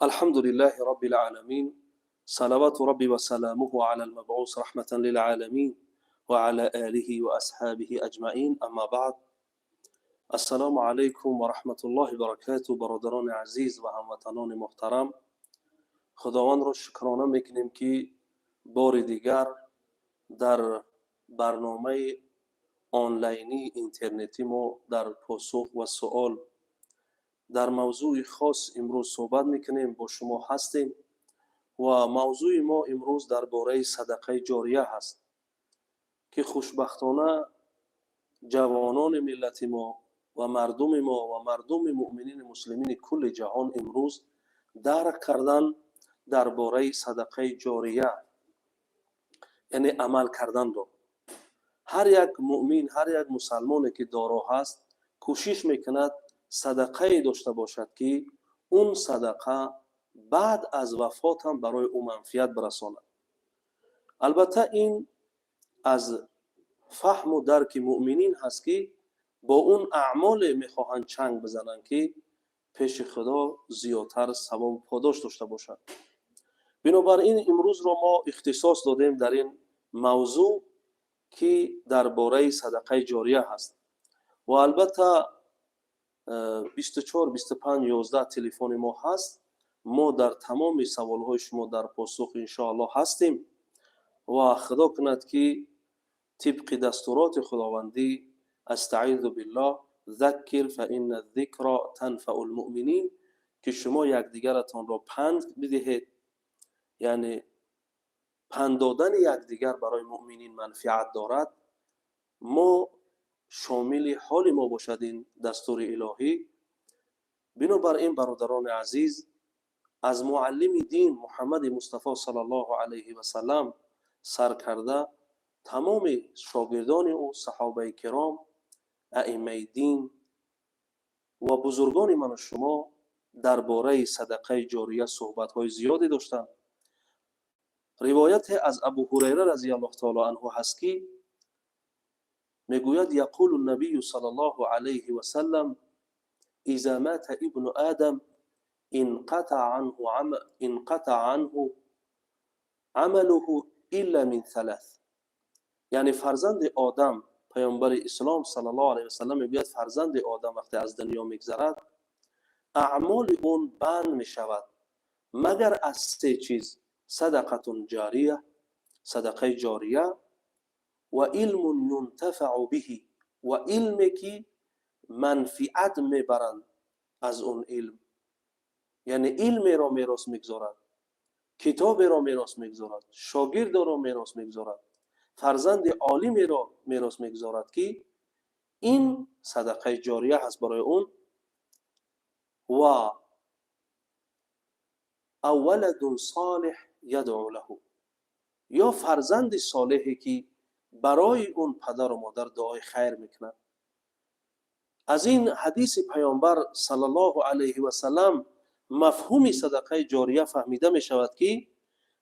الحمد لله رب العالمين، صلوات ربي وسلامه على المبعوث رحمة للعالمين وعلى آله وأصحابه أجمعين. أما بعد، السلام عليكم ورحمة الله وبركاته. برادران عزیز و هموطنان محترم، خداوند را شکرانه میکنیم که بار دیگر در برنامه آنلاینی اینترنتی ما در پاسخ و سوال در موضوع خاص امروز صحبت میکنیم، با شما هستیم و موضوع ما امروز درباره صدقه جاریه هست که خوشبختانه جوانان ملت ما و مردم ما و مردم مؤمنین مسلمین کل جهان امروز درک کردن درباره صدقه جاریه، یعنی عمل کردن رو. هر یک مؤمن، هر یک مسلمانی که دارا هست کوشش میکند صدقه داشته باشد که اون صدقه بعد از وفات هم برای او منفعت برساند. البته این از فهم و درک مؤمنین هست که با اون اعمال میخواهند چنگ بزنند که پیش خدا زیادتر ثواب و پاداش داشته باشد. بنابراین امروز رو ما اختصاص دادیم در این موضوع که درباره صدقه جاریه هست و البته 24 25 11 تلفن ما هست. ما در تمام سوالهای شما در پاسخ انشاءالله هستیم و خدا کند که طبق دستورات خداوندی استعیذ بالله ذکر فإن الذکر تنفع المؤمنین، که شما یکدیگرتان را پند بدهید، یعنی پند دادن یکدیگر برای مؤمنین منفعت دارد. ما شامل حال ما باشد این دستور الهی. بنابراین برادران عزیز، از معلم دین محمد مصطفی صلی الله علیه و سلم سر کرده تمام شاگردان او، صحابه کرام، ائمه دین و بزرگان من و شما درباره صدقه جاریه صحبت های زیادی داشتند. روایت از ابو هریره رضی الله تعالی عنه هست که میگوید یقول النبی صلی الله علیه و سلم اذا مات ابن آدم انقطع عنه عمله الا من ثلاث. یعنی فرزند آدم، پیامبر اسلام صلی الله علیه و سلم میگوید فرزند آدم وقتی از دنیا میگذرد اعمال اون بند میشود مگر از سه چیز: صدقه جاریه، صدقه جاریه، و علم ينتفع به، و علمی که منفعت میبرند از اون علم، یعنی علم را میراث میگذارد، کتاب را میراث میگذارد، شاگرد را میراث میگذارد، فرزند عالم را میراث میگذارد که این صدقه جاریه هست برای اون. و اولد صالح یدعو له، یا فرزند صالحی که برای اون پدر و مادر دعای خیر میکنه. از این حدیث پیامبر صلی الله علیه و سلم مفهوم صدقه جاریه فهمیده می شود که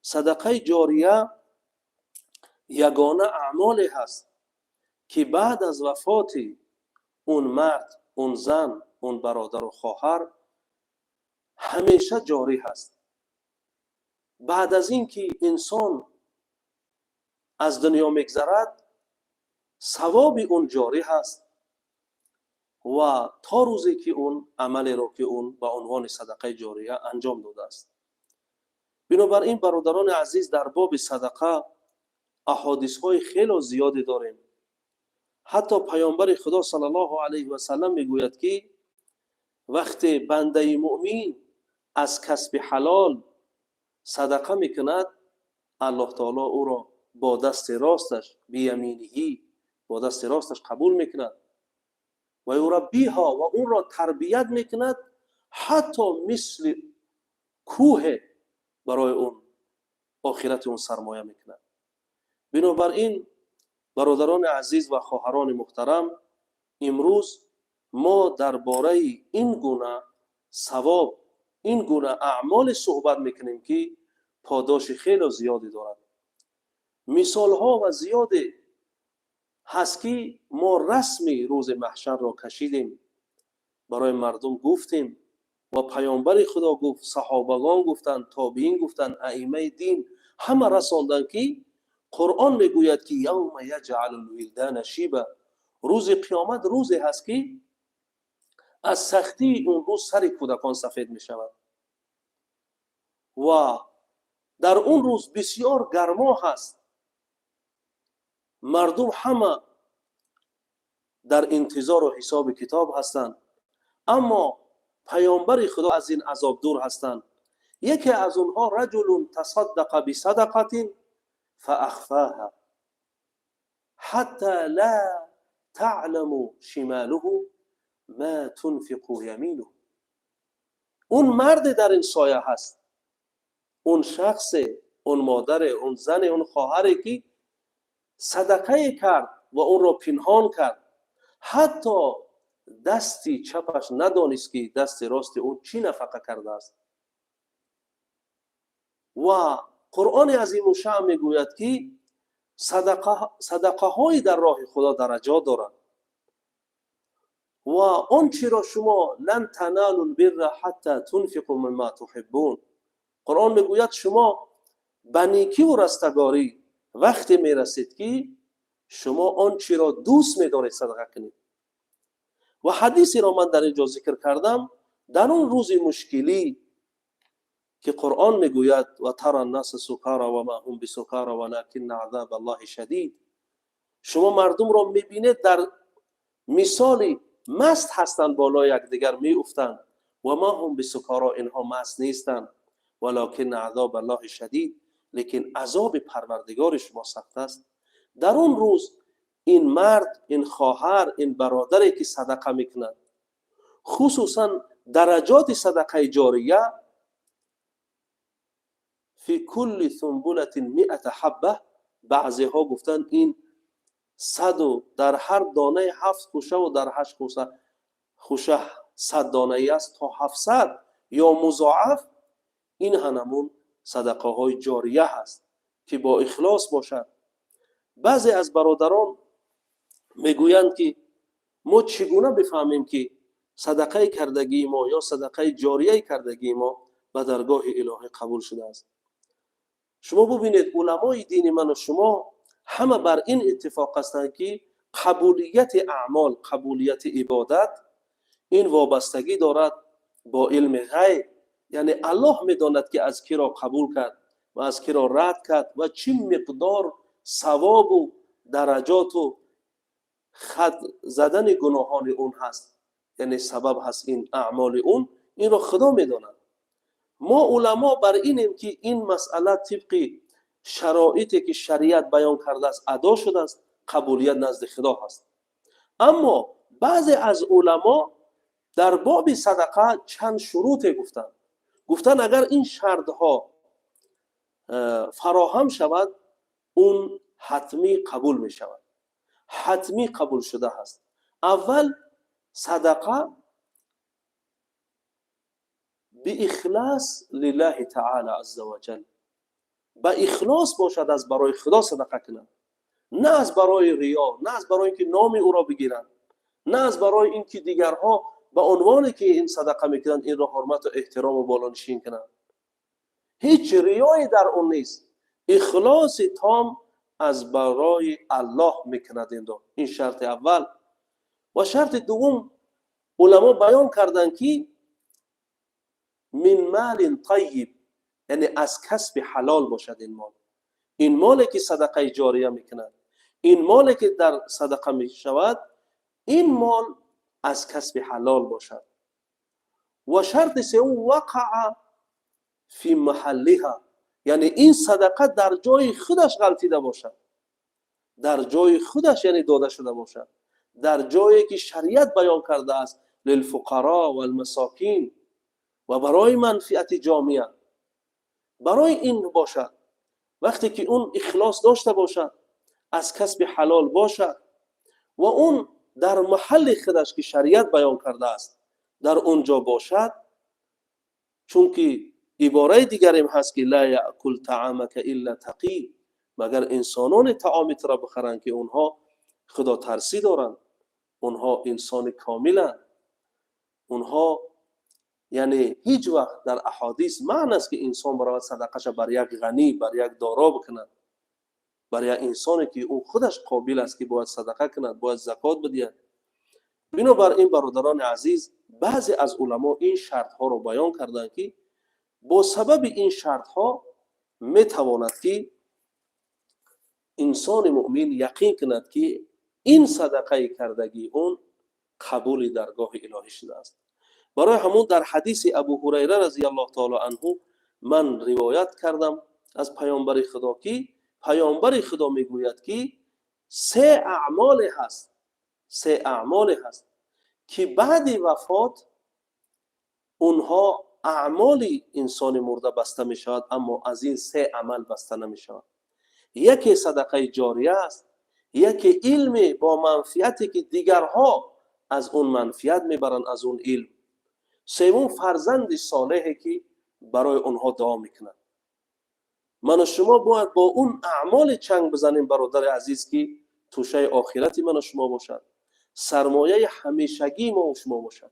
صدقه جاریه یگانه اعمالی هست که بعد از وفات اون مرد، اون زن، اون برادر و خواهر همیشه جاری هست. بعد از این که انسان از دنیا میگذرد ثواب اون جاری هست و تا روزی که اون عملی رو که اون با عنوان صدقه جاریه انجام داده است. بنابراین برادران عزیز، در باب صدقه احادیث های خیلی زیادی داریم. حتی پیامبر خدا صلی الله علیه و سلم میگوید که وقتی بنده مؤمن از کسب حلال صدقه میکند، الله تعالی او را با دست راستش، بیمینهی، با دست راستش قبول میکند و یربیها، و اون را تربیت میکند حتی مثل کوه برای اون آخرت اون سرمایه میکند. بنابراین برادران عزیز و خواهران محترم، امروز ما درباره این گونه ثواب، این گونه اعمال صحبت میکنیم که پاداش خیلی زیادی دارد. مثال ها و زیاده هست که ما رسمی روز محشر را کشیدیم، برای مردم گفتیم و پیامبر خدا گفت، صحابگان گفتن، تابعین گفتن، ائمه دین همه رساندن که قرآن میگوید که یوم یجعل الولدان شیبا، روز قیامت روزی هست که از سختی اون روز سر کودکان سفید می شود و در اون روز بسیار گرما هست. مردم همه در انتظار و حساب کتاب هستند، اما پیامبر خدا از این عذاب دور هستند. یکی از اونها رجل تصدق بصدقه فاخفاها حتی لا تعلم شماله ما تنفق یمینه. اون مرد در این سایه هست، اون شخص، اون مادر، اون زن، اون خواهری که صدقه کرد و اون را پنهان کرد، حتی دستی چپش ندانست که دست راست اون چی نفقه کرده است. و قرآن عظیم الشأن میگوید که صدقه های در راه خدا درجات دارند و آنچه را شما لن تنالوا البر حتی تنفقوا مما تحبون، قرآن میگوید شما به نیکی و رستگاری وقتی میرسید که شما آنچه را دوست می‌دارید صدقه کنید. و حدیثی را من در اینجا ذکر کردم، در اون روز مشکلی که قرآن میگوید و ترى الناس سکارا و ما هم بسکارا ولکن عذاب الله شدید، شما مردم را میبینید در مثالی مست هستند، بالای یکدیگر میافتند، و ما هم بسکارا، اینها مست نیستند، ولکن عذاب الله شدید، لیکن عذاب پروردگار شما سخت است. در اون روز این مرد، این خواهر، این برادری که صدقه میکند، خصوصا درجات صدقه جاریه، فی کل ثنبله 100 حبه، بعضی ها گفتن این 100 در هر دانه 7 خوشه و در 8 خوشه 100 دانه است تا 700 یا مضاعف. این همون صدقه های جاریه هست که با اخلاص باشد. بعضی از برادران میگویند که ما چگونه بفهمیم که صدقه کردگی ما یا صدقه جاریه کردگی ما به درگاه الهی قبول شده است؟ شما ببینید علمای دین من و شما همه بر این اتفاق هستند که قبولیت اعمال، قبولیت عبادت، این وابستگی دارد با علم غیب. یعنی الله میداند که از کی را قبول کرد و از کی را رد کرد و چه مقدار ثواب و درجات و خط زدن گناهان اون هست، یعنی سبب هست این اعمال اون، این را خدا میداند. ما علما بر اینیم که این مسئله طبق شرایطی که شریعت بیان کرده است ادا شده است، قبولیت نزد خدا هست. اما بعضی از علما در باب صدقه چند شروط گفتن اگر این شرطها فراهم شود اون حتمی قبول می شود، حتمی قبول شده هست. اول صدقه به اخلاص لله تعالی عز وجل، با اخلاص باشد، از برای خدا صدقه کنند، نه از برای ریا، نه از برای اینکه نام او را بگیرند، نه از برای اینکه دیگرها به عنوانی که این صدقه میکنند این را حرمت و احترام و بالانشین کنند. هیچ ریایی در اون نیست، اخلاص تام از برای الله میکند این شرط اول. و شرط دوم علما بیان کردند که من مال طیب، یعنی از کسب حلال باشد. این مالی که صدقه جاریه میکند، این مالی که در صدقه میشود، این مال از کسب حلال باشد. و شرط سوم وقع فی محلها، یعنی این صدقه در جای خودش غلطیده باشد، در جای خودش یعنی داده شده باشد، در جایی که شریعت بیان کرده است للفقراء والمساکین و برای منفعت جامعه، برای این باشد. وقتی که اون اخلاص داشته باشد، از کسب حلال باشد و اون در محل خودش که شریعت بیان کرده است در اونجا باشد، چون که عباره دیگری هم هست که لا یأکل طعامک الا تقی، مگر انسانان طعامت را بخورند که اونها خدا ترسی دارند، اونها انسان کاملند، اونها یعنی هیچ وقت در احادیث معنی است که انسان برای صدقه بر یک غنی، بر یک دارا بکند، بر یک انسانی که او خودش قابل است که باید صدقه کند، باید زکات بدهد. بنابراین برادران عزیز، بعضی از علما این شرط ها رو بیان کردند که با سبب این شرط ها می تواند که انسان مؤمن یقین کند که این صدقه کردگی اون قبول درگاه الهی شده است. برای همون در حدیث ابو هریره رضی الله تعالی عنه من روایت کردم از پیامبر خدا که پیامبر خدا میگوید که سه اعمال هست که بعد وفات اونها اعمال انسان مرده بسته می شود، اما از این سه عمل بسته نمی شود. یکی صدقه جاریه است، یکی علم با منفعتی که دیگرها از اون منفعت میبرند از اون علم، سوم فرزند صالحی که برای اونها دعا میکنند. من و شما باید با اون اعمال چنگ بزنیم برادر عزیز که توشه آخرت من و شما باشد، سرمایه همیشگی ما و شما باشد.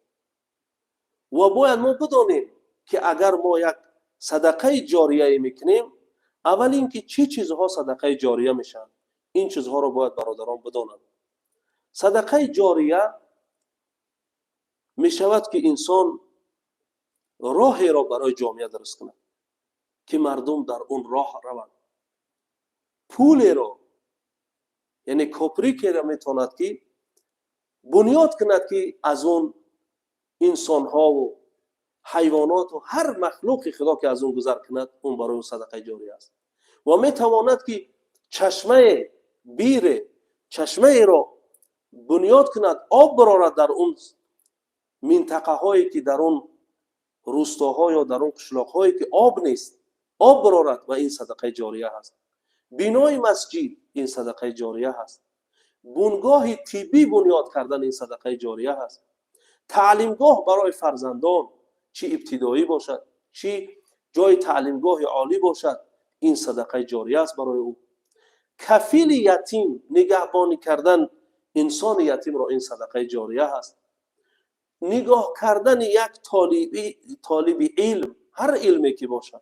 و باید ما بدانیم که اگر ما یک صدقه جاریه میکنیم، اول اینکه چه چیزها صدقه جاریه میشن، این چیزها رو باید برادران بدانند. صدقه جاریه میشود که انسان راهی را برای جامعه درست کند که مردم در اون راه روند، پول را یعنی کپریکی را میتواند که بنیاد کند که از اون انسان ها و حیوانات و هر مخلوق خدا که از اون گذر کند، اون برای اون صدقه جاریه است. و میتواند که چشمه بیر، چشمه را بنیاد کند، آب برارد در اون منطقه هایی که در اون روستاها یا در اون قشلاق هایی که آب نیست، آب برارد، و این صدقه جاریه هست. بنای مسجد این صدقه جاریه هست. بنگاه طبی بنیاد کردن این صدقه جاریه هست. تعلیمگاه برای فرزندان، چی ابتدایی باشد چی جای تعلیمگاه عالی باشد، این صدقه جاریه است برای او. کفیل یتیم، نگهبانی کردن انسان یتیم را، این صدقه جاریه هست. نگاه کردن یک طالب علم، هر علمی که باشد،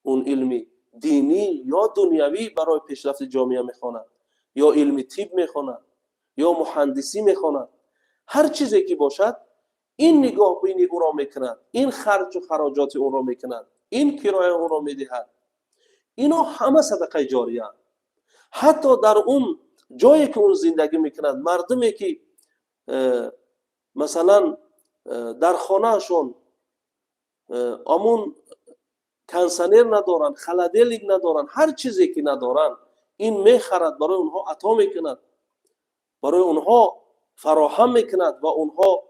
اون علمی دینی یا دنیوی برای پیشرفت جامعه میخواند، یا علم طب میخواند، یا مهندسی میخواند، هر چیزی که باشد، این نگاه بینی او را میکند، این خرج و خراجات اون را میکند، این کرایه اون را میدهد. اینا همه صدقه جاریه. حتی در اون جایی که اون زندگی میکند، مردمی که مثلا در خانهشون امون کنسنر ندارن، خلدلیک ندارن، هر چیزی که ندارن، این میخرد برای اونها عطا میکند، برای اونها فراهم میکند و اونها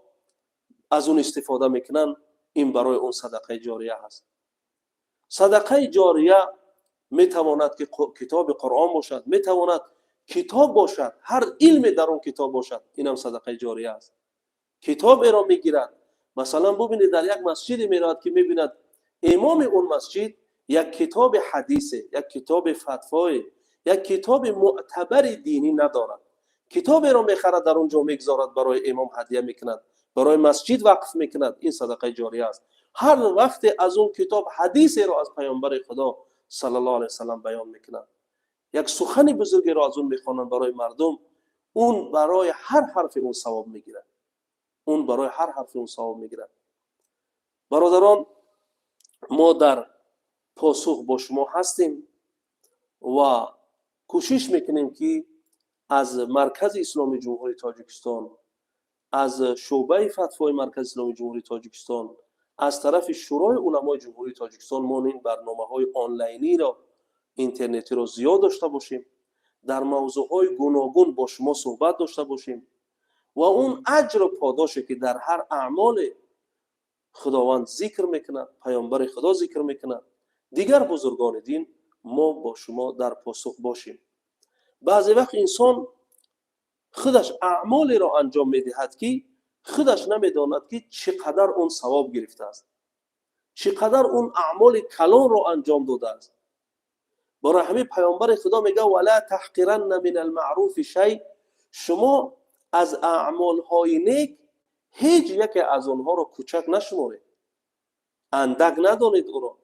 از اون استفاده میکنن. این برای اون صدقه جاریه هست. صدقه جاریه میتواند که کتاب قرآن باشد، میتواند کتاب باشد، هر علم در اون کتاب باشد، اینم صدقه جاریه است. کتاب را میگیرد، مثلا ببینید در یک مسجد میراد که میبیند امام اون مسجد یک کتاب حدیثه، یک کتاب فتوای، یک کتاب معتبر دینی ندارد، کتاب را میخرد در اونجا میگذارد، برای امام هدیه میکند، برای مسجد وقف میکند، این صدقه جاریه است. هر وقت از اون کتاب حدیثی را از پیامبر خدا صلی الله علیه وسلم بیان میکند، یک سخن بزرگی را از اون میخوانند برای مردم، اون برای هر حرف اون ثواب میگیرد، اون برای هر حرف اون ثواب میگیرد. برادران، ما در پاسخ با شما هستیم و کوشش میکنیم که از مرکز اسلامی جمهوری تاجیکستان، از شعبه فتوای مرکز اسلامی جمهوری تاجیکستان، از طرف شورای علمای جمهوری تاجیکستان، ما این برنامه‌های آنلاینی را، اینترنتی را زیاد داشته باشیم، در موضوعهای گوناگون با شما صحبت داشته باشیم و اون اجر و پاداشی که در هر اعمال خداوند ذکر میکند، پیامبر خدا ذکر میکند، دیگر بزرگان دین، ما با شما در پاسخ باشیم. بعضی وقت انسان خودش اعمالی را انجام میدهد که خودش نمیداند که چقدر اون ثواب گرفته است، چقدر اون اعمال کلان را انجام داده است. برای همین پیامبر خدا میگه ولا تحقرن من المعروف شیء، شما از اعمال های نیک هیچ یک از اونها رو کوچک نشمرید، اندک ندانید او را،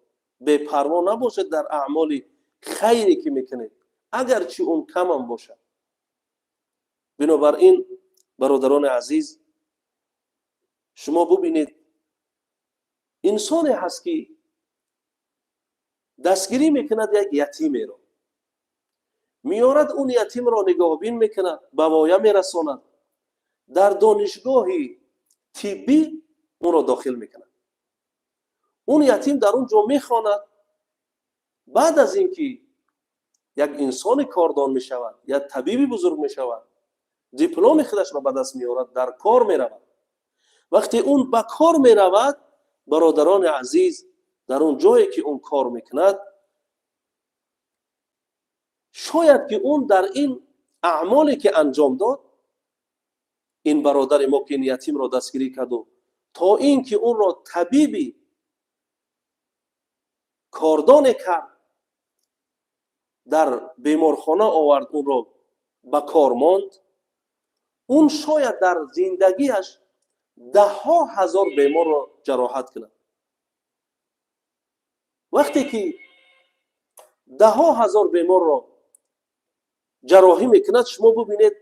بپروا نباشید در اعمال خیری که میکنید اگرچه اون کم هم باشه. بنابراین برادران عزیز، شما ببینید انسانی هست که دستگیری میکند یک یتیمی را، میارد اون یتیم را نگاهبین میکند، به وایه میرساند، در دانشگاهی طبی اون را داخل میکند، اون یتیم در اونجا میخواند. بعد از اینکه یک انسان کاردان میشود، یک طبیبی بزرگ میشود، دیپلم خودش را به دست میارد، در کار میرود. وقتی اون به کار میرود، برادران عزیز، در اون جایی که اون کار میکند، شاید که اون در این اعمالی که انجام داد، این برادر ما که این یتیم را دستگیری کرد و تا این که اون را طبیبی کاردان کرد، در بیمارخانه آورد، اون را به کار ماند، اون شاید در زندگیش ده ها هزار بیمار را جراحت کند. وقتی که ده ها هزار بیمار را جراحی میکند، شما ببینید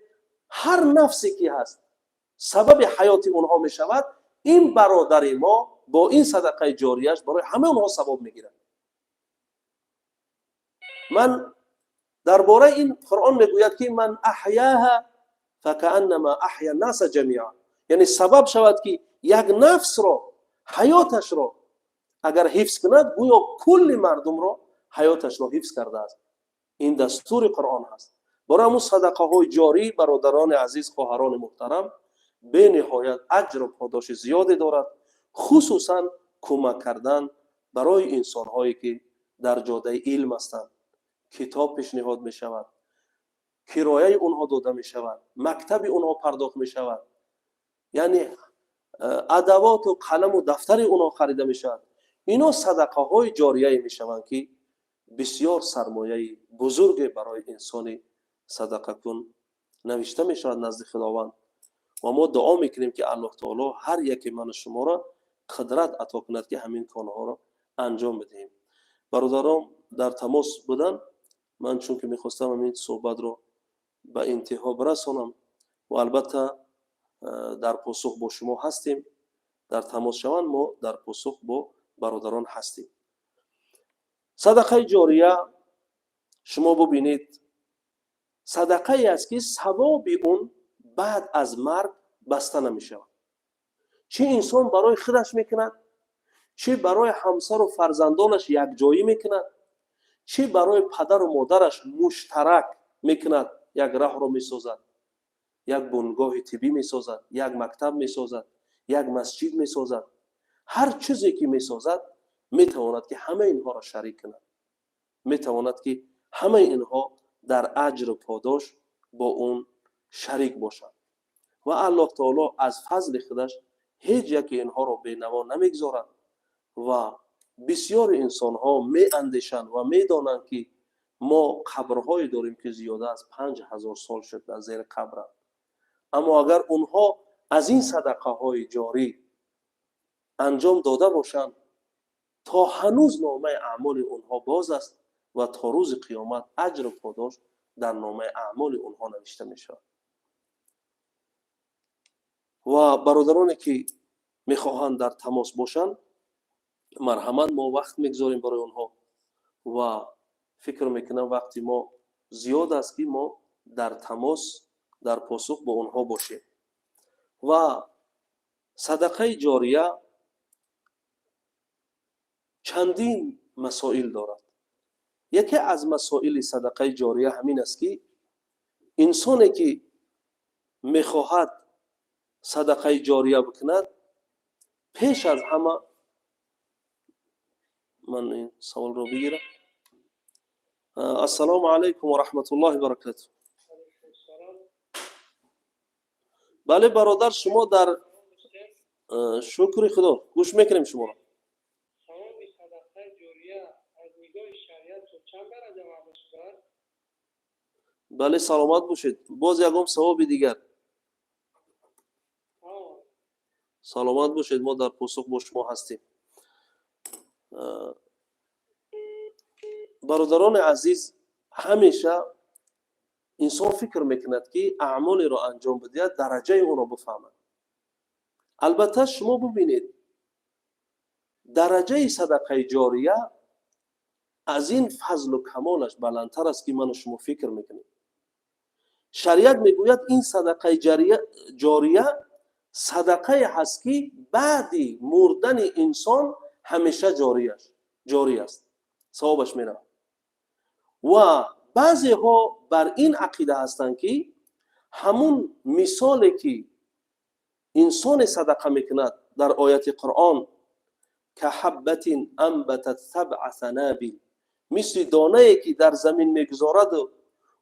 هر نفسی که هست سبب حیات اونها میشود، این برادر ما با این صدقه جاریش برای همه اونها ثواب میگیرد. من درباره این قرآن میگوید که من احیاها فکأنما احیا الناس جمیعا، یعنی سبب شود که یک نفس را، حیاتش را اگر حفظ کند، گویا کل مردم را حیاتش را حفظ کرده است. این دستور قرآن هست. برای همون صدقه های جاری برادران عزیز، خواهران محترم، به نهایت اجر و پاداش زیادی دارد، خصوصا کمک کردن برای انسان هایی که در جاده علم هستند. کتاب پیشنهاد می شود، کرایه اونها داده می شود، مکتب اونها پرداخت می شود، یعنی ادوات و قلم و دفتر اونها خریده می شود. اینا صدقه های جاریه می شوند که بسیار سرمایه بزرگ برای انسان صدقه کن نوشته می شود نزد خداوند. و ما دعا میکنیم که الله تعالی هر یک من شما را قدرت عطا کند که همین کارها را انجام بدهیم. برادران در تماس بودن، من چون که میخواستم همین صحبت رو به انتها برسانم و البته در پاسخ با شما هستیم، در تماس شوند ما در پاسخ با برادران هستیم. صدقه جاریه شما ببینید صدقه ای است که ثواب اون بعد از مرگ بسته نمیشه. چه انسان برای خودش میکند، چه برای همسر و فرزندانش یک جایی میکند، چه برای پدر و مادرش مشترک میکند، یک راه رو میسازد، یک بنگاه طبی میسازد، یک مکتب میسازد، یک مسجد میسازد. هر چیزی که میسازد میتواند که همه اینها را شریک کند، میتواند که همه اینها در اجر و پاداش با اون شریک باشد. و الله تعالی از فضل خودش هیچ یک اینها را بینوا نمیگذارد. و بسیار انسان ها می اندیشند و می دانند که ما قبرهایی داریم که زیاده از 5000 سال شد در زیر قبر. اما اگر اونها از این صدقه های جاری انجام داده باشند، تا هنوز نامه اعمال اونها باز است و تا روز قیامت اجر و پاداش در نامه اعمال اونها نوشته می شود. و برادرانی که میخواهند در تماس باشند، مرحمت ما وقت میگذاریم برای اونها و فکر میکنم وقتی ما زیاد است که ما در تماس در پاسخ با اونها باشیم. و صدقه جاریه چندین مسائل دارد. یکی از مسائل صدقه جاریه همین است که انسانی که میخواهد صدقه جاریه بکند، پیش از همه، من این سوال رو بگیرم. السلام علیکم و رحمت الله و برکاته. بله برادر، شما در شکر خدا گوش میکنیم شما را. بله سلامت باشید. باز یکم ثواب دیگر. سلامت باشید. ما در پاسخ با شما هستیم. برادران عزیز، همیشه انسان فکر میکند که اعمالی را انجام بده درجه اون را بفهمد. البته شما ببینید درجه صدقه جاریه از این فضل و کمالش بلندتر است که من و شما فکر میکنیم. شریعت میگوید این صدقه جاریه صدقه هست که بعدی مردن انسان همیشه جاری است، ثوابش میره. و بعضی ها بر این عقیده هستند که همون مثالی که انسان صدقه میکند در آیت قرآن که حبت انبتت سبع سنابل، مثل دانه‌ای که در زمین میگذارد و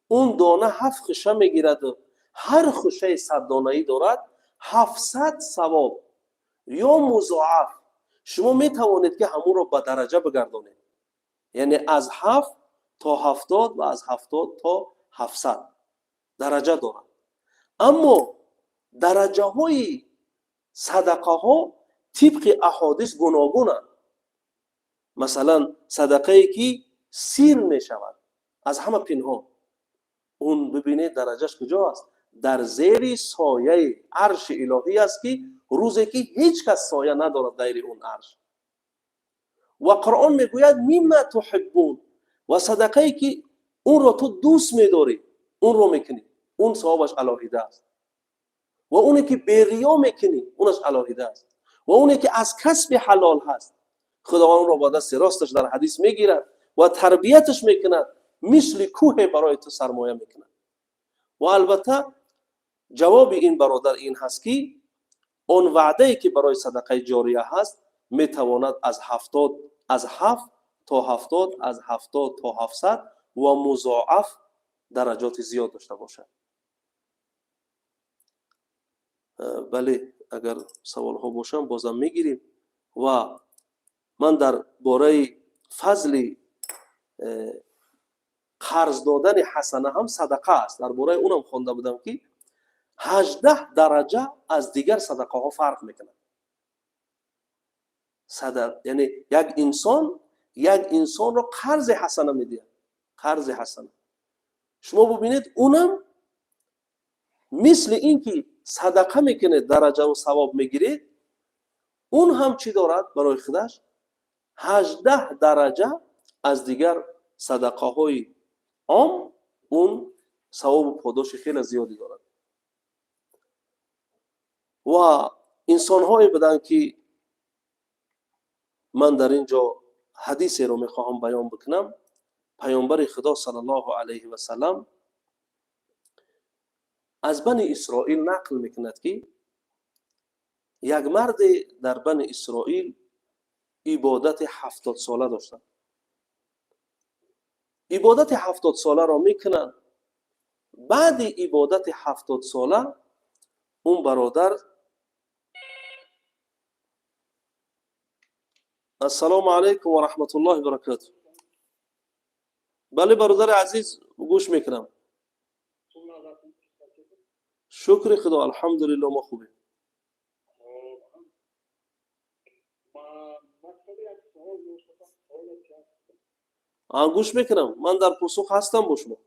اون دانه 7 خوشه میگیرد و هر خوشه 100 دانه‌ای دارد، 700 ثواب یا مضاعف. شما میتوانید که همون را به درجه بگردانید، یعنی از 7 تا 70 و از 70 تا 700 درجه دارد. اما درجه های صدقه ها طبق احادیث گوناگونند. مثلا صدقه ای که سیر می شود از همه پنهان، اون ببینید درجهش کجا است؟ در زیر سایه عرش الهی است که روزی که هیچ کس سایه ندارد در اون عرش. و قرآن میگوید مما تحبون، و صدقه ای که اون را تو دوست میداری اون رو میکنی، اون ثوابش علاهیده است. و اونی که بی ریا میکنی اونش علاهیده است. و اونی که از کسب حلال هست خداوند را با دست راستش در حدیث میگیرد و تربیتش میکند، مثل کوه برای تو سرمایه میکند. و البته جواب این برادر این هست که اون وعده که برای صدقه جاریه هست میتواند از 7 تا 70، از 70 تا 700 و مضاعف درجات زیاد داشته باشد. بله، اگر سوال ها باشم بازم میگیریم. و من در باره فضل قرض دادن حسنه هم صدقه است، در باره اونم خوانده بودم که 18 درجه از دیگر صدقه ها فرق میکنه. یعنی یک انسان رو قرض حسنه میده، قرض حسنه. شما ببینید اونم مثل این که صدقه میکنه درجه و ثواب میگیرید، اون هم چی دارد برای خودش؟ 18 درجه از دیگر صدقه های عام اون ثواب و پاداش خیلی زیادی دارد. و انسان های بدن که من در اینجا حدیثی رو میخواهم بیان بکنم. پیامبر خدا صلی الله علیه و سلم از بنی اسرائیل نقل میکند که یک مرد در بنی اسرائیل عبادت 70 ساله داشتند. عبادت 70 ساله را میکنند. بعد عبادت 70 ساله اون برادر السلام علیکم و رحمت الله و برکاته. بله برادر عزیز گوش میکنم. شکر خدا، الحمدلله ما خوبیم. گوش میکنم، من در پاسخ هستم با شما.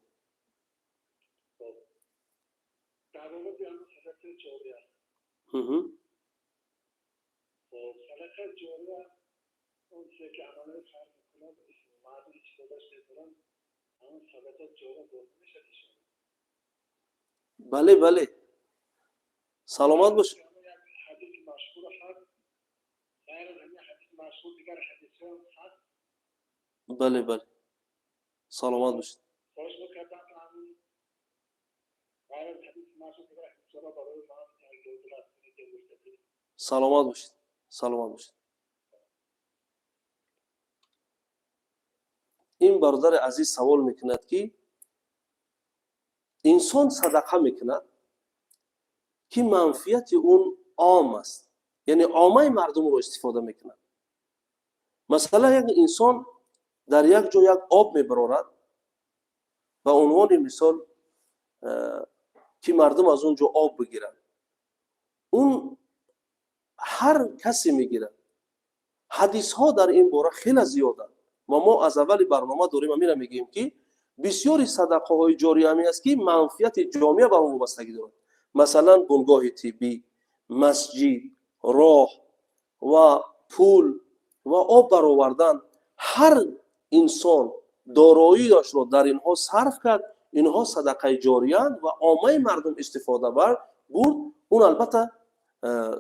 بله بله، سلامت باش. بله بله، سلامت باش. سلامت باشید، سلامت باشید. این برادر عزیز سوال میکند که انسان صدقه میکند که منفعت اون عام است، یعنی عامه مردم رو استفاده میکند. مثلا یک انسان در یک جا یک آب میبرارد و عنوان مثال که مردم از اونجا آب بگیرند، اون هر کسی میگیره. حدیث ها در این باره خیلی زیاده و ما از اول برنامه داریم همین میگیم که بسیاری صدقه های جاریه همی است که منفعت جامعه به اون وابستگی دارد. مثلا بنگاه طبی، مسجد، راه و پول و آب برآوردن. هر انسان داراییش را در اینها صرف کرد، اینها صدقه جاریه و عامه مردم استفاده برد، اون البته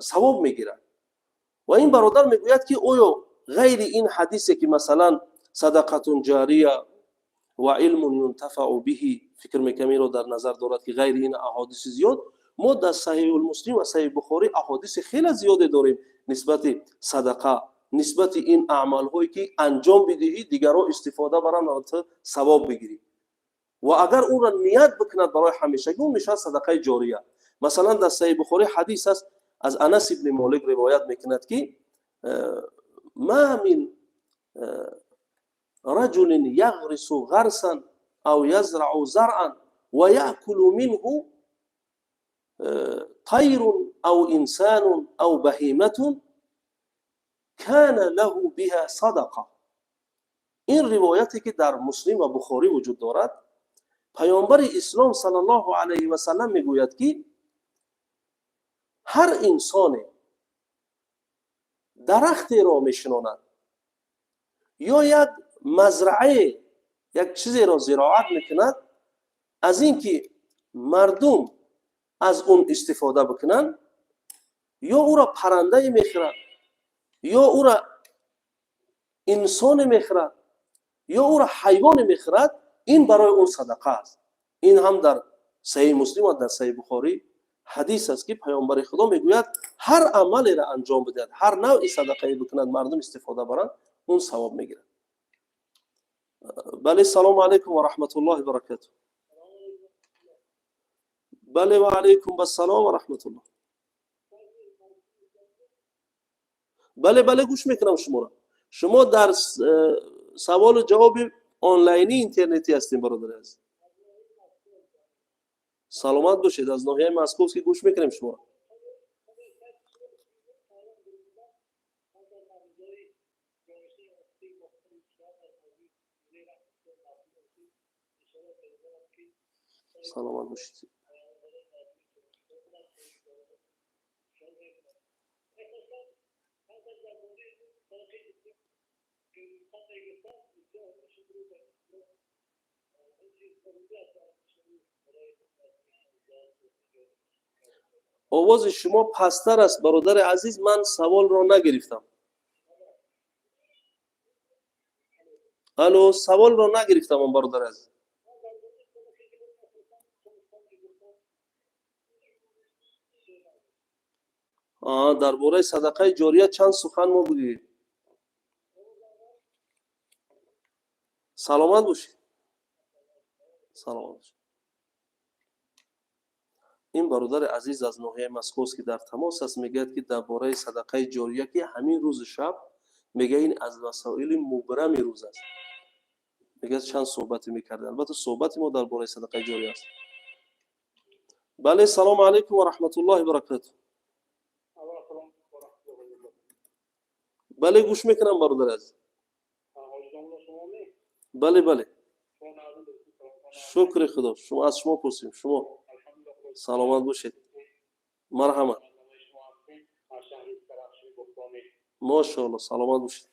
ثواب میگیرد. و این برادر میگوید که آیا غیر این حدیثی که مثلا صدقه جاریه و علم ينتفع به، فکر میکنم رو در نظر دارد که غیر این احادیث زیاد، ما در صحیح المسلم و صحیح بخاری احادیث خیلی زیاده داریم نسبت صدقه، نسبت این اعمال هایی که انجام بدهی دیگران استفاده برن و ثواب بگیری و اگر اون را نیت بکند برای همیشگی اون میشه صدقه جاریه. مثلا در صحیح بخاری حدیث است از انس ابن مالک روایت میکند که ما من رجل يغرس غرسا او يزرع زرعا ويأكل منه طير او انسان او بهيمة كان له بها صدقه. این روایتی که در مسلم و بخاری وجود دارد، پیامبر اسلام صلی الله علیه و سلم میگوید که هر انسان درختی را میشناند یا یک مزرعه یک چیزی را زراعت میکند، از اینکه مردم از اون استفاده بکنن، یا او را پرنده میخورد یا او را انسان میخورد یا او را حیوان میخورد، این برای اون صدقه است. این هم در صحیح مسلم و در صحیح بخاری حدیث است که پیامبر خدا میگوید هر عملی را انجام بدهد، هر نوع صدقه بکند مردم استفاده برند، اون ثواب میگیرد. بله، سلام علیکم و رحمت الله و برکاته. بله و علیکم السلام و رحمت الله. بله گوش میکنم شما را. شما در سوال و جواب آنلاینی اینترنتی هستیم برادر عزیز. سلامت باشید. از ناحیه مسکو که گوش میکنیم شما. سلامت باشید. آواز شما پستر است برادر عزیز، من سوال را نگرفتم. الو، سوال را نگرفتم برادر عزیز. درباره صدقه جاریه چند سخن ما بگید. سلامت باشید. سلامت باشید. این برادر عزیز از ناحیه مسکو که در تماس است میگه که درباره صدقه جاریه که همین روز شب میگه این از مسائل مبرم روز است. میگه چند صحبت میکردن، البته صحبت ما درباره صدقه جاریه است. بله، سلام علیکم و رحمت الله و برکاته. بله گوش میکنم برادر عزیز. بله شکر خدا. شما از شما پرسیم. شما سلامت باشید. مرحبا. ماشاءالله سلامت باشید.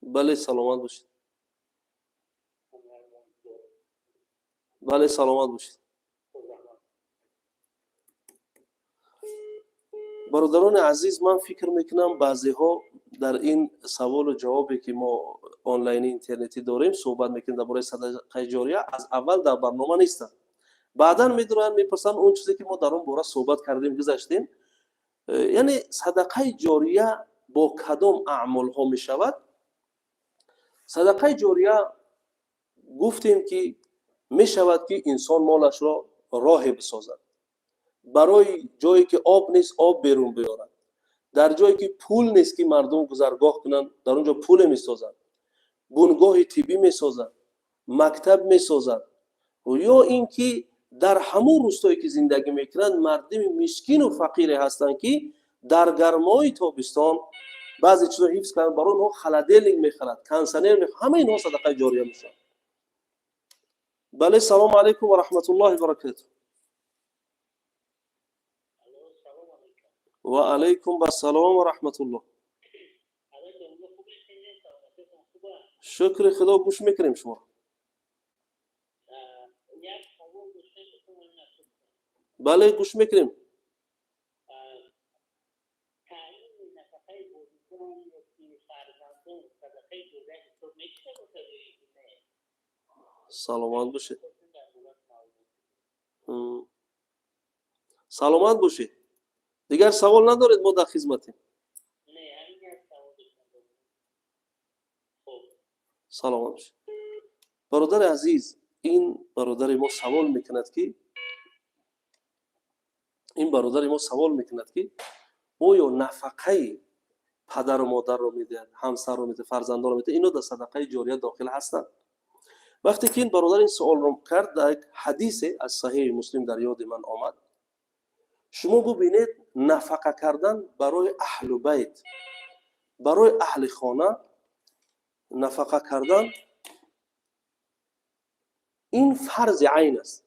بله سلامت باشید. بله سلامت باشید. برادران عزیز، من فکر میکنم بعضی ها در این سوال و جوابی که ما آنلاین اینترنتی داریم صحبت میکنیم درباره صدقه جاریه، از اول در برنامه نیستن. بعدا میدونن میپرسن اون چیزی که ما در اون باره صحبت کردیم گذاشتیم، یعنی صدقه جاریه با کدام اعمال ها میشود. صدقه جاریه گفتیم که میشود که انسان مالش را راه بسازد، برای جایی که آب نیست آب بیرون بیارد، در جایی که پول نیست که مردم گذرگاه کنند در اونجا پول میسازد، بنگاه طبی میسازد، مکتب میسازد، و یا اینکه در همون روستایی که زندگی میکنند مردم مسکین و فقیر هستند که در گرمای تابستان بعضی چیزا حفظ کردن برای اونها خلدلینگ میخرد، کانسنر میخرد، همه اینها صدقه جاریه میشن. بله، سلام علیکم و رحمت الله و برکاته. و علیکم السلام و رحمت الله. شکر خدا، گوش میکنیم شما. بله گوش میکنیم. سلامت باشید. سلامت باشید. دیگر سوال ندارید؟ ما در خدمتیم. سلامت باشید. برادر عزیز، این برادر ما سوال میکند که آیا نفقه پدر و مادر رو میده، همسر رو میده، فرزندان رو میده، اینو در صدقه جاریه داخل هستند؟ وقتی که این برادر این سوال رو کرد، در یک حدیث از صحیح مسلم در یاد من آمد. شما ببینید نفقه کردن برای اهل بیت، برای اهل خانه نفقه کردن، این فرض عین است.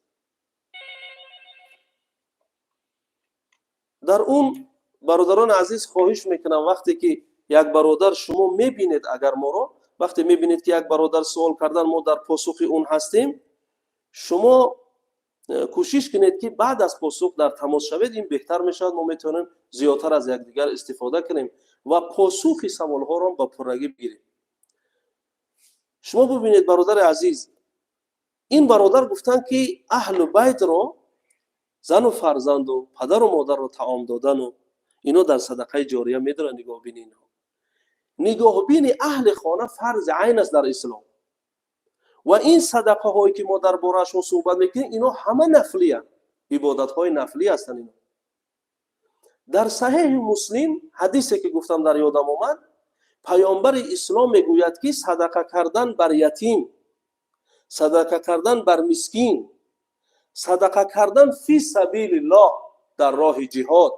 در اون برادران عزیز خواهش میکنم وقتی که یک برادر شما میبینید، اگر ما رو وقتی میبینید که یک برادر سوال کردن ما در پاسخ اون هستیم، شما کوشش کنید که بعد از پاسخ در تماس شوید. این بهتر میشود، ما میتونیم زیادتر از یکدیگر استفاده کنیم و پاسخ سوال ها را با پررگی بگیریم. شما ببینید برادر عزیز، این برادر گفتن که اهل بیت رو، زن و فرزند و پدر و مادر رو طعام دادن و اینو در صدقه جاریه میدارن. نگاه بین اینها، نگاه بین اهل خانه فرض عین است در اسلام. و این صدقه هایی که ما در بارشون صحبت میکنیم اینا همه نفلی هستند، عبادت های نفلی هستند. اینا در صحیح مسلم حدیثی که گفتم در یادم اومد، پیامبر اسلام میگوید که صدقه کردن بر یتیم، صدقه کردن بر مسکین، صدقه کردن فی سبیل الله در راه جهاد،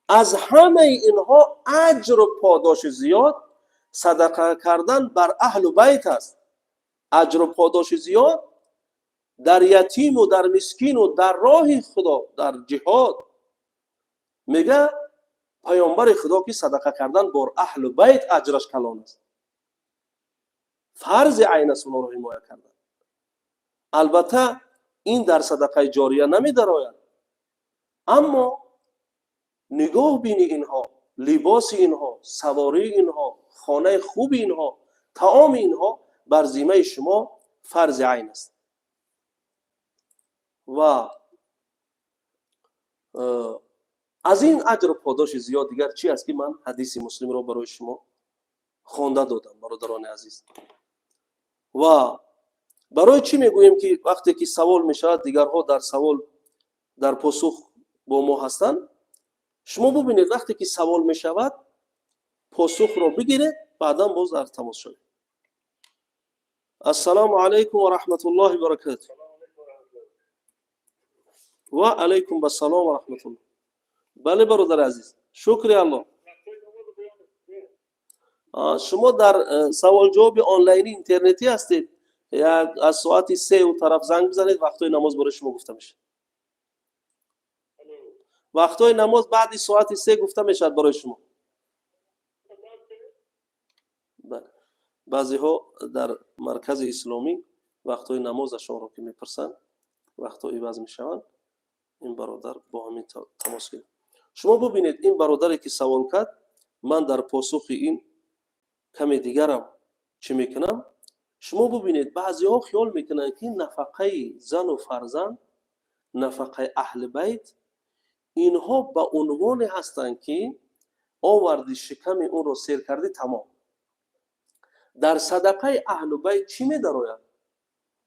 از همه اینها اجر و پاداش زیاد صدقه کردن بر اهل بیت است. اجر و پاداش زیاد در یتیم و در مسکین و در راه خدا در جهاد. میگه پیامبر خدا که صدقه کردن بر اهل بیت اجرش کلان است، فرض عین است اونها رو حمایت کردن. البته این در صدقه جاریه نمیدراید، اما نگاه بین اینها، لباس اینها، سواری اینها، خانه خوب اینها، طعام اینها بر ذمه شما فرض عین است. و از این اجر و پاداش زیاد دیگر چی است که من حدیث مسلم را برای شما خوانده دادم برادران عزیز. و برای چی میگویم که وقتی که سوال میشود دیگرها در سوال در پاسخ با ما هستند؟ شما ببینید وقتی که سوال میشود پاسخ را بگیرید، بعدا باز در تماس شوید. السلام علیکم و رحمت الله و برکاته. و علیکم السلام و رحمت الله. بله برادر عزیز، شکر الله. شما در سوال جواب آنلاینی اینترنتی هستید؟ یا از ساعت 3 اون طرف زنگ بزنید، وقتای نماز برای شما گفته میشه. وقتای نماز بعد ساعت 3 گفته میشه برای شما. بله. بعضی ها در مرکز اسلامی وقتای نمازشون رو که میپرسن، وقتای عوض میشوند. این برادر با همین تماس گرفت. شما ببینید این برادری که سوال کرد، من در پاسخ این کمی دیگرم چی میکنم. شما ببینید بعضی ها خیال میکنن که نفقه زن و فرزند، نفقه اهل بیت، اینها به عنوان هستند که آوردی شکم اون رو سیر کردی تمام. در صدقه اهل بیت چی میدراید؟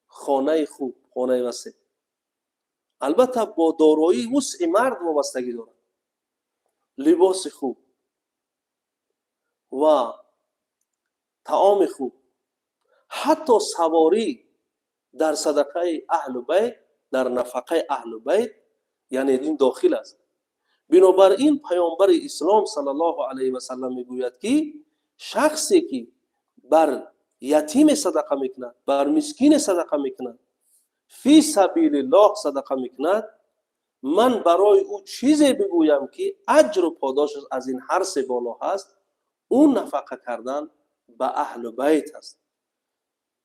خانه خوب، خانه وسیع، البته با دارایی وسع مرد وابستگی دارد، لباس خوب و طعام خوب، حتی سواری در صدقه اهل بیت، در نفقه اهل بیت، یعنی این داخل است. بنابراین پیامبر اسلام صلی الله علیه و سلم میگوید که شخصی که بر یتیم صدقه میکند، بر مسکین صدقه میکند، فی سبیل الله صدقه میکند، من برای او چیزی بگویم که اجر و پاداشش از این هر سه بالا هست. اون نفقه کردن به اهل بیت است.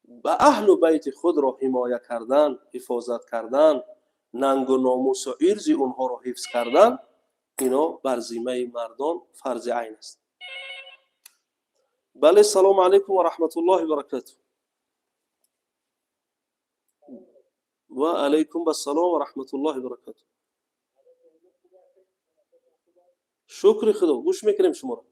به اهل بیت خود را حمایه کردن، حفاظت کردن، ننگ و ناموس و عرض اونها را حفظ کردن، اینا بر ذمه مردان فرض عین است. بله، سلام علیکم و رحمت الله و برکاته. و علیکم السلام و رحمت الله و برکاته. شکر خدا، گوش میکنیم شما را.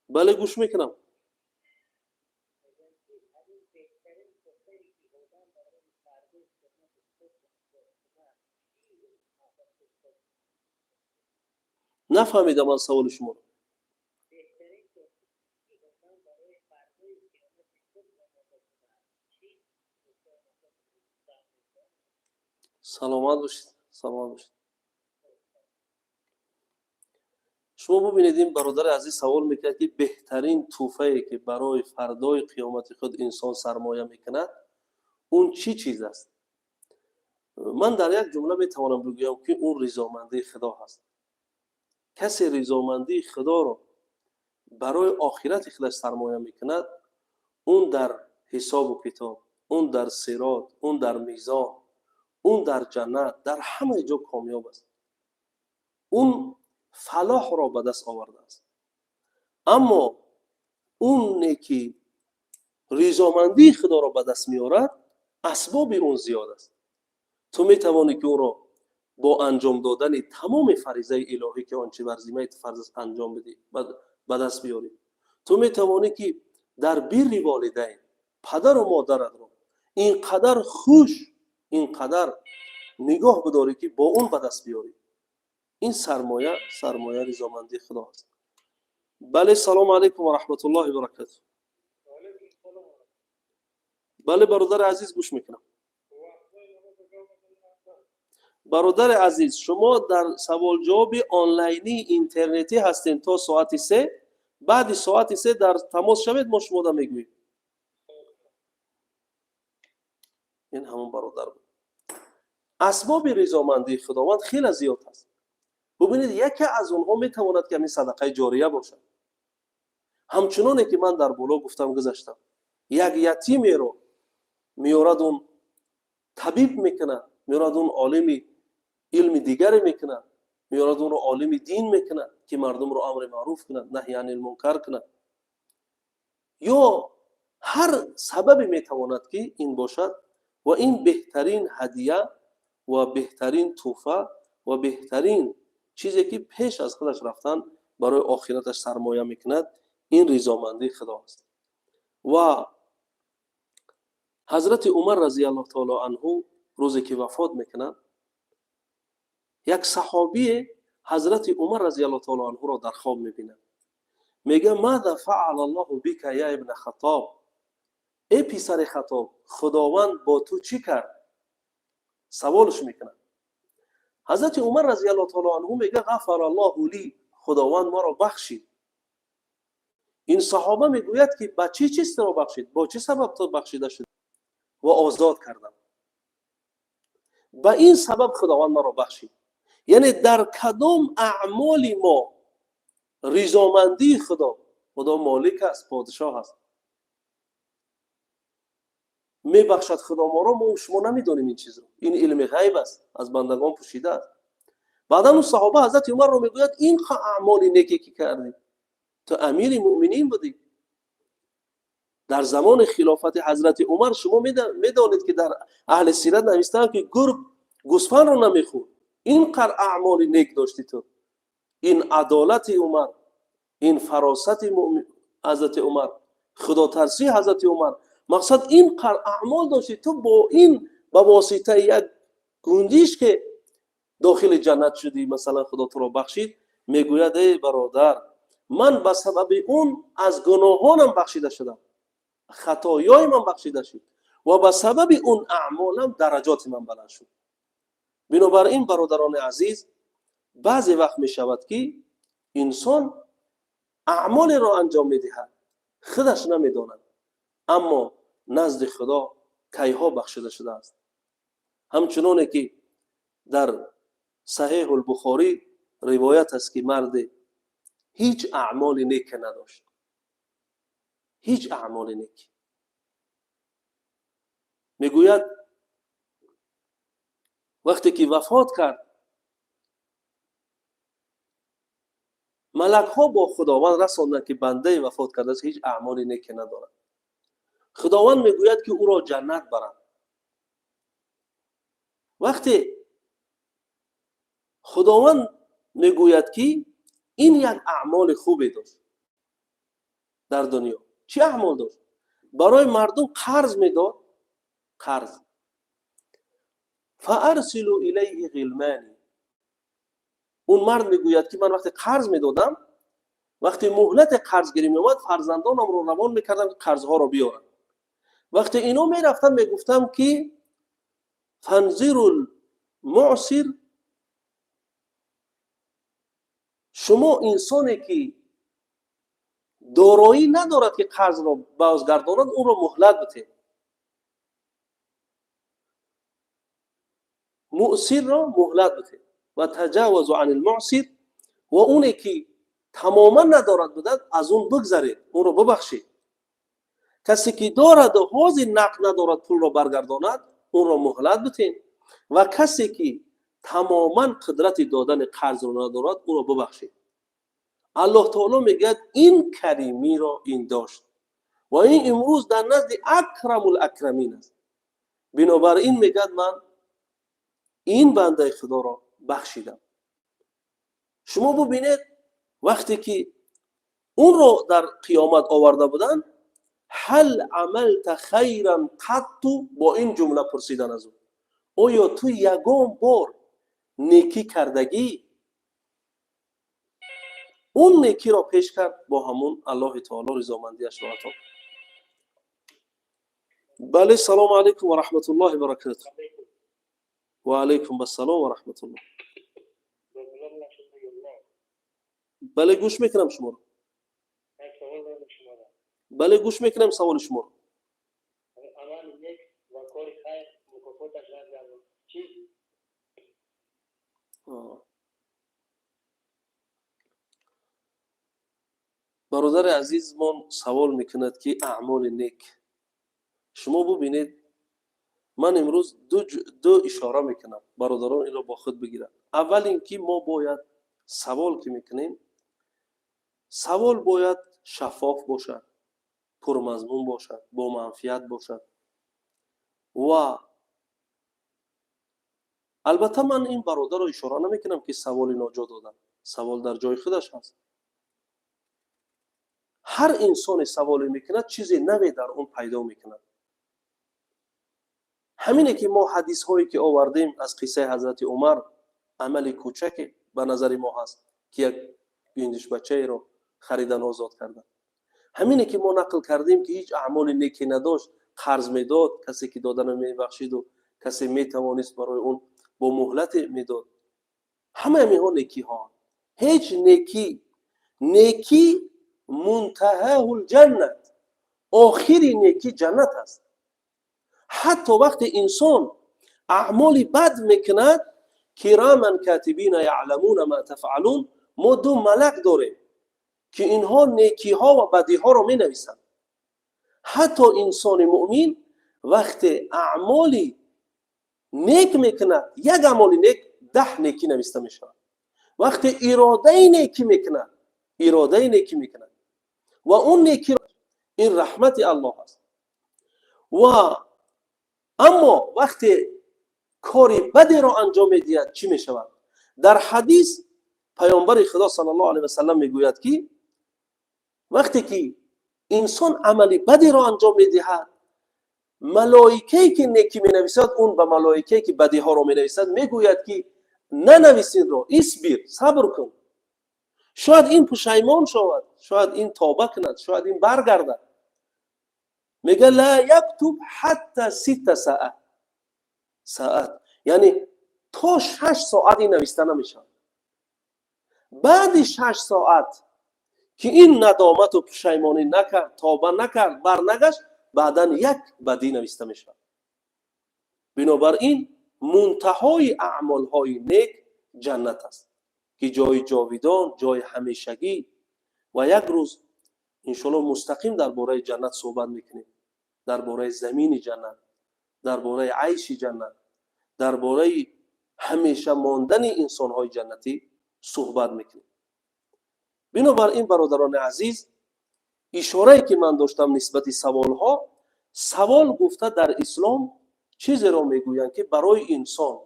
بله گوش میکنم. نفهمیدم من سوال شما را. سلامت باشید. سلامت باشید. شما ببینید این برادر عزیز سوال میکرد که بهترین توفه‌ای که برای فردای قیامت خود انسان سرمایه میکند اون چی چیز است؟ من در یک جمله میتوانم بگویم که اون رضامندی خدا هست. کسی رضامندی خدا رو برای آخرت خودش سرمایه میکند، اون در حساب و کتاب، اون در صراط، اون در میزان، اون در جنت، در همه جا کامیاب است. اون فلاح را به دست آورده است. اما اون که رضامندی خدا را به دست میارد، اسباب اون زیاد است. تو میتوانی که اون را با انجام دادن تمام فریضه الهی که آنچه بر ذمه فرض است انجام بدی، به دست بیاری. تو میتوانی که در بر والدین، پدر و مادرت را اینقدر خوش، اینقدر نگاه بداری که با اون به دست بیاری. این سرمایه رضامندی خدا است. بله، سلام علیکم و رحمت الله و برکاته. بله برادر عزیز گوش میکنم. برادر عزیز شما در سوال جواب آنلاینی اینترنتی هستین تا ساعت 3. بعد ساعت 3 در تماس شوید، ما شما را میگوییم. این همون برادر بود. اسباب رضامندی خداوند خیلی زیاد است. ببینید یکی از اونها میتواند که همین صدقه جاریه باشد. همچنانه که من در بالا گفتم گذاشتم، یک یتیمی رو میارد اون طبیب میکنه، میارد اون عالم علم دیگری میکنه، میارد اون رو عالم دین میکنه که مردم رو امر معروف کنه، نهی عن المنکر کنه. یا هر سببی میتواند که این باشد و این بهترین هدیه و بهترین تحفه و بهترین چیزی که پیش از خودش رفتن برای آخرتش سرمایه میکند، این رضامندی خدا است. و حضرت عمر رضی الله تعالی عنه روزی که وفات میکنند، یک صحابی حضرت عمر رضی الله تعالی عنه را در خواب میبیند. میگه ماذا فعل الله بك یا ابن خطاب؟ ای پسر خطاب، خداوند با تو چی کرد؟ سوالش میکنه. حضرت عمر رضی الله تعالی عنه میگه غفر الله لی، خداوند ما را بخشید. این صحابه میگوید که با چه چیز را بخشید؟ با چه سبب تو بخشیده شد و آزاد کردم؟ با این سبب خداوند ما را بخشید. یعنی در کدام اعمال ما رضامندی خدا مالک است، پادشاه است، میبخشد خدا ما را، ما شما نمیدونیم این چیز رو. این علم غیب است، از بندگان پوشیده است. بعدا اون صحابه حضرت عمر رو میگوید این اعمال نیکی که کردی، تو امیر مؤمنین بودی. در زمان خلافت حضرت عمر شما میدانید که در اهل سیرت نوشتن که گرگ گوسفند رو نمیخورد. این قدر اعمال نیک داشتی تو. این عدالت عمر، این فراست حضرت عمر، خدا ترسی حضرت عمر، مقصد این قدر اعمال داشتی تو، با این به واسطه یک گنجیش که داخل جنت شدی، مثلا خدا تو را بخشید. میگوید ای برادر، من به سبب اون از گناهانم بخشیده شدم، خطایای من بخشیده شد و به سبب اون اعمالم درجات من بلند شد. بنابراین برادران عزیز، بعضی وقت می شود که انسان اعمال را انجام می دهد، خودش نمی داند، اما نزد خدا کیها بخشیده شده است. همچنانه که در صحیح البخاری روایت است که مرد هیچ اعمال نیک نداشت، هیچ اعمال نیک. میگوید وقتی که وفات کرد، ملک ها با خداوند رساندند که بنده وفات کرده است، هیچ اعمال نیک ندارد. خداوند میگوید که او را جنت برند. وقتی خداوند میگوید که این یک اعمال خوبی داشت در دنیا، چه اعمال داشت؟ برای مردم قرض میداد، قرض. فارسلوا الیه غلمانی. اون مرد میگوید که من وقتی قرض میدادم، وقتی مهلت قرض گیری میومد، فرزندانم رو روان میکردم قرضها رو بیارن. وقتی اینو میرفتم میگفتم که فانظروا المعسر، شما انسانی که دارایی ندارد که قرض را بازگرداند، اون را مهلت بده. معسر را مهلت بده و تجاوزوا عن المعسر، و اونی که تماما ندارد بدد از اون بگذرید، اون را ببخشید. کسی که دارد و حاضر نقد ندارد پول را برگرداند، اون را مهلت بده. و کسی که تماما قدرت دادن قرض را ندارد، اون را ببخشید. الله تعالی میگه این کریمی را این داشت و این امروز در نزد اکرم الاکرمین است. بنابراین میگه من این بنده خدا را بخشیدم. شما ببینید وقتی که اون رو در قیامت آورده بودن، هل عملت خیرا قط، با این جمله پرسیدن از اون، آیا تو یگان بار نیکی کردگی؟ اون نیکی را پیش کرد با همون الله تعالی رضامندیش را عطا. بله، سلام علیکم و رحمت الله و برکاته. و علیکم السلام و رحمت الله. بله گوش میکنم شما رو. بله گوش میکنم سوال شما رو. برادر عزیز من سوال میکند که اعمال نیک، شما ببینید من امروز دو اشاره میکنم، برادران این را با خود بگیرن. اول اینکه ما باید سوال که میکنیم، سوال باید شفاف باشد، پرمضمون باشد، با منفعت باشد. و البته من این برادر را اشاره نمیکنم که سوال ناجا دادن، سوال در جای خودش هست. هر انسان سوال میکند چیزی نوی در اون پیدا میکند. همینه که ما حدیث هایی که آوردیم از قصه حضرت عمر، عمل کوچک به نظر ما هست که یک گنجش بچه رو خریدن آزاد کردن. همینه که ما نقل کردیم که هیچ اعمال نیکی نداشت، قرض میداد، کسی که دادن میبخشید و کسی میتوانست برای اون با مهلت میداد. همه ها نیکی ها. هیچ نیکی منتهى الجنت، آخری نیکی جنت است. حتی وقتی انسان اعمال بد میکند، کراما کاتبین یعلمون ما تفعلون، ما دو ملک داریم که اینها نیکی ها و بدی ها رو می نویسند. حتی انسان مؤمن وقتی اعمالی نیک میکند، یک اعمال نیک 10 نیکی نوشته میشه. وقتی اراده نیکی میکند، اراده نیکی میکند و اون نیکی، این رحمت الله است. و اما وقتی کاری بدی را انجام میدهد چی میشود؟ در حدیث پیامبر خدا صلی الله علیه و سلم میگوید که وقتی که انسان عملی بدی را انجام میدهد، ملائکه‌ای که نیکی مینویسد اون به ملائکه‌ای که بدی ها را مینویسد میگوید که ننویسین را، اصبر، صبر کن، شاید این پشیمان شود، شاید این توبه کند، شاید این برگردد. میگه لا یکتب حتی 6 ساعت، یعنی تا 6 ساعت این نوشته نمیشه. بعد 6 ساعت که این ندامت و پشیمانی نکرد، توبه نکرد، برنگشت، بعدا یک بدی نوشته میشه. بنابراین منتهای اعمال های نیک جنت است که جای جاویدان، جای همیشگی. و یک روز انشالله مستقیم درباره جنت صحبت میکنیم، درباره زمین جنت، درباره عیش جنت، درباره همیشه ماندن انسان های جنتی صحبت میکنیم. بنابراین برادران عزیز، اشاره‌ای که من داشتم نسبت سوال ها، سوال گفته در اسلام چیزی را میگویند که برای انسان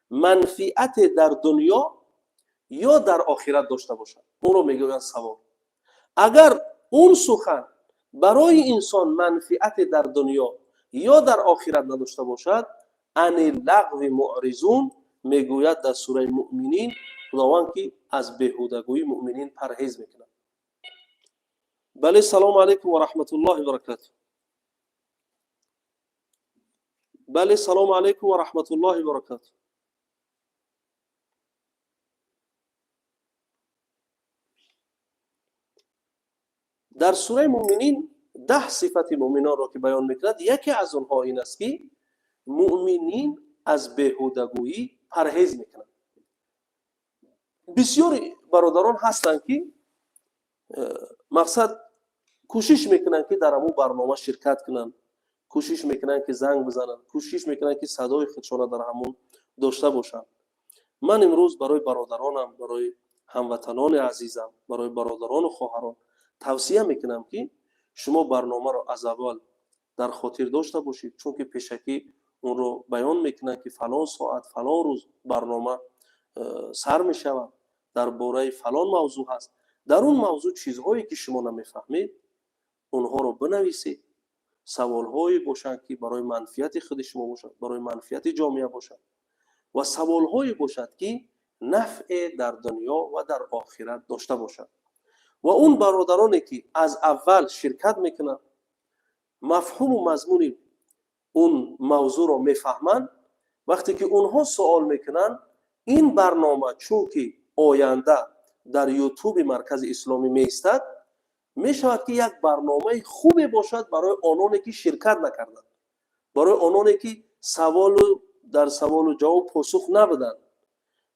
منفعت در دنیا یا در آخرت داشته باشد، اون رو میگویند سوال. اگر اون سخن برای انسان منفعت در دنیا یا در آخرت نداشته باشد، عن اللغو معرضون، میگوید در سوره مؤمنین خداوند که از بیهودگویی مؤمنین پرهیز میکند. بله، سلام علیکم و رحمت الله و برکاته. بله، سلام علیکم و رحمت الله و برکاته. در سوره مؤمنین 10 صفت مؤمنان را که بیان میکند، یکی از اونها این است که مؤمنین از بیهودگویی پرهیز میکنند. بسیاری برادران هستند که مقصد کوشش میکنن که در همون برنامه شرکت کنن، کوشش میکنن که زنگ بزنن، کوشش میکنن که صدای خودشون در همون داشته باشن. من امروز برای برادرانم، برای هموطنان عزیزم، برای برادران و خواهران توصیه میکنم که شما برنامه رو از اول در خاطر داشته باشید، چون که پیشکی اون رو بیان میکنن که فلان ساعت فلان روز برنامه سر میشود، درباره فلان موضوع هست. در اون موضوع چیزهایی که شما نمیفهمید اونها رو بنویسید، سوالهایی باشند که برای منفعت خود شما باشد، برای منفعت جامعه باشد، و سوالهایی باشد که نفع در دنیا و در آخرت داشته باشد. و اون برادرانی که از اول شرکت میکنن، مفهوم و مضمون اون موضوع رو میفهمن، وقتی که اونها سوال میکنن، این برنامه چون که آینده در یوتیوب مرکز اسلامی میستد، میشود که یک برنامه خوبی باشد برای آنانی که شرکت نکردند، برای آنانی که در سوال و جواب پاسخ نبودند.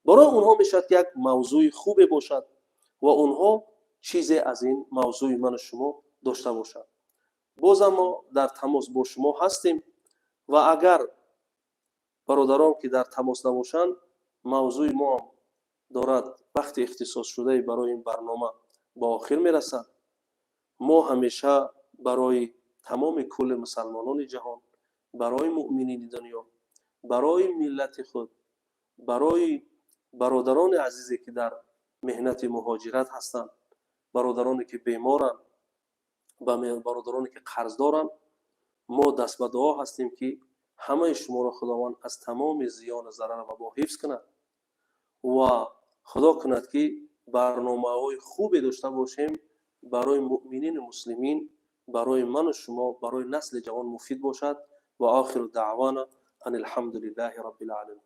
برای اونها میشود که یک موضوع خوبی باشد و اونها چیزی از این موضوع من و شما داشته باشند. باز ما در تماس با شما هستیم و اگر برادران که در تماس نباشند، موضوع ما دارد وقت اختصاص شده برای این برنامه با آخر میرسد. ما همیشه برای تمام کل مسلمانان جهان، برای مؤمنین دنیا، برای ملت خود، برای برادران عزیزی که در مهنت مهاجرت هستند، برادرانی که بیمارند و برادرانی که قرض دارند، ما دست به دعا هستیم که همه شما را خداوند از تمام زیان و ضرر و با حفظ کند و خدا کند که برنامه‌های خوبی داشته باشیم برای مؤمنین مسلمین، برای من و شما، برای نسل جوان مفید باشد. و آخر دعوانا ان الحمد لله رب العالمین.